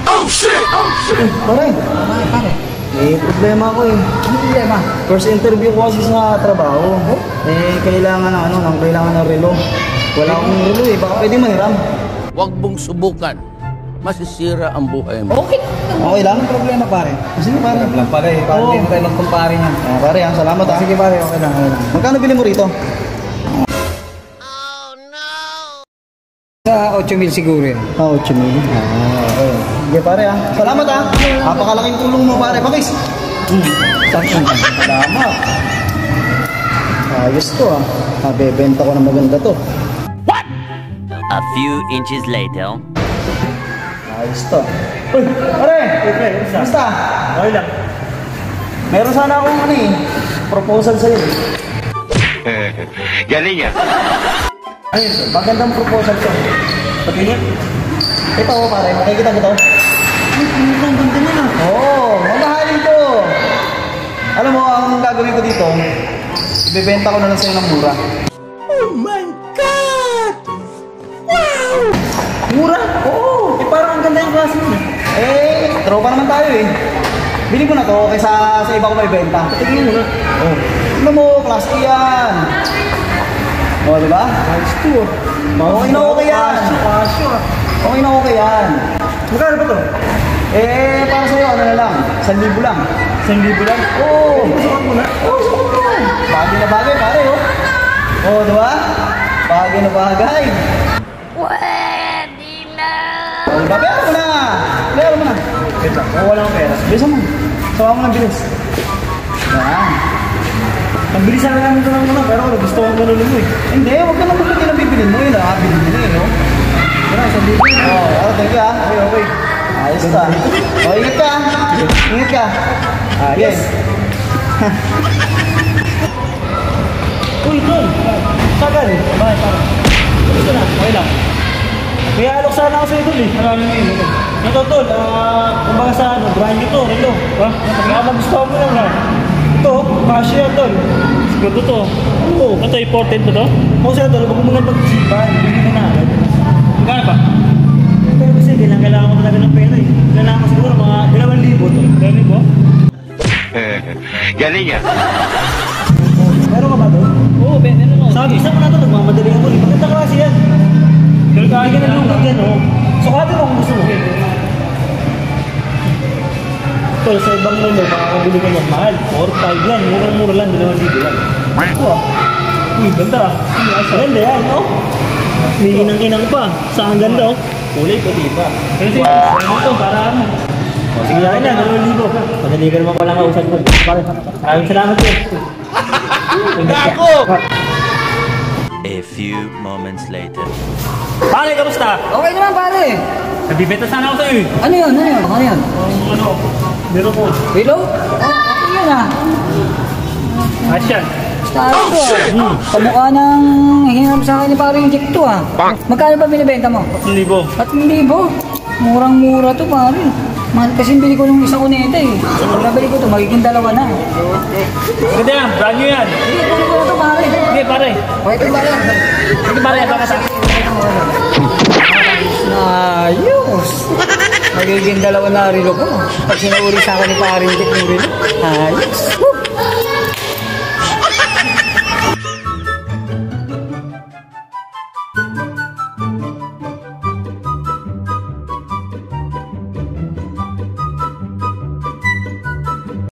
Oh shit! Pare, may problema ko eh. Ano problema? First interview ko kasi sa trabaho. Kailangan ng relo. Wala akong relo eh. Baka pwede mahiram. Huwag mong subukan. Masisira ang buhay mo. Okay. Okay lang? Anong problema pare? Sige pare. Lang pare, pare mo tayo magkumpare niyan. Pare, salamat ah. Sige pare, okay lang. Magkano bili mo rito? Sa 8,000 siguro yun. 8 million. Okay. Sige pare ah. Salamat ah. Napakalaking tulong mo pare. Pakis. Salamat. Ayos to ah. Nabebenta ko na maganda to. What? A few inches later. Ayos to. Uy, pare! Basta? Okay lang. Meron sana akong proposal sa'yo. Galing yan. Ayun, magandang proposal to. Pagkingin? Ito pare, makikita ko to. Ang ganda na. Oo, mamahalin to. Alam mo, ang gagawin ko dito, ibebenta ko na lang sa'yo ng mura. Oh my God! Wow! Mura? Oo. Parang ang ganda yung klase mo. Tropa naman tayo eh. Bili mo na to kaysa sa iba ko may benta. Tignan mo na. Oh. Tignan mo, class A yan. O, diba? Nice to. Okay na okay yan. Kasyo. Okay na okay yan. Magkano ba to? Para sa'yo, ano na lang? 1,000 lang. 1,000 lang? Oo. Sukat mo na? Oo, sukat mo na. Bagay na bagay, pare, oh. Oo, diba? Bagay na bagay. Pwede na. O, diba? Pera mo na. Pera mo na. Wait lang. Wala akong pera. Bilisan mo. Sawa mo ng bilis. Yan. Ang bilisan na namin ito lang naman, pero gusto kong ganun mo eh. Hindi, huwag ka naman pagka nabibilin mo. Yun ah, bilhin mo na eh, no? Wala, 1,000. Oo, thank you ah. Okay. Ayos ka. O, ingat ka. Ingat ka. Yes. Uy, Tol. Sagal. Bakit, parang? Gusto na, okay lang. Kaya alok sana ako sa'yo, Tol eh. Marami na yun. Ito, Tol, kumbaga sa brand nyo to, Relo. Kaya magustuhan mo lang ha. Ito, kasya yan, Tol. Siguro to. Oo. Ito, important to to? Oo, sa'yo, Tol, huwag mo nga pag-isipan. Hindi mo na agad. Magkano ba? Pero kasi, kailangan ko talaga ng pera eh. Kailangan ko siguro mga 2,000 to. 2,000? Galing yan. Meron ka ba to? Oo, meron ako. Sabi, isa mo na ito, nagmamadali ako. Maganda klase yan. Hindi ka na lungkot yan, oh. Sukatin mo kung gusto mo. Tol, sa ibang mundo, makakabili ka ng mahal. 4-5 yan, murang-mura lang, 2,000 lang. Ito ah. Uy, ganda ah. Ganda yan, oh. May kinang-kinang pa. Saan ganda, oh. Kulay puti pa. Pero sige, ano ito, para ano. O, sige lang na, 2,000. Madali ka naman pala kausap ko. Maraming salamat yun. Gago! A few moments later. Pare, kamusta? Okay naman pare. Nabibenta sana ako sa'yo eh. Ano yun? Ano yun? Meron ko. Willow? Okay yun ah. Asyan. Start to ah. Kamukha ng hinarap sa akin ni pare yung Jack to ah. Magkano ba binibenta mo? 3,000. 3,000? Murang-mura to pare. Mahal kasi bili ko nung isang kuneta eh. Pag nabili ko to, magiging 2 na. Ganda yan, brand new yan. Hindi, puro ko na to pare. Sige pare. Okay ito pare. Sige pare, baka sa akin. Ayos! Magiging 2 na rilo ko. Pag sinauli sa akin ni pare yung Jack yung rilo. Ayos!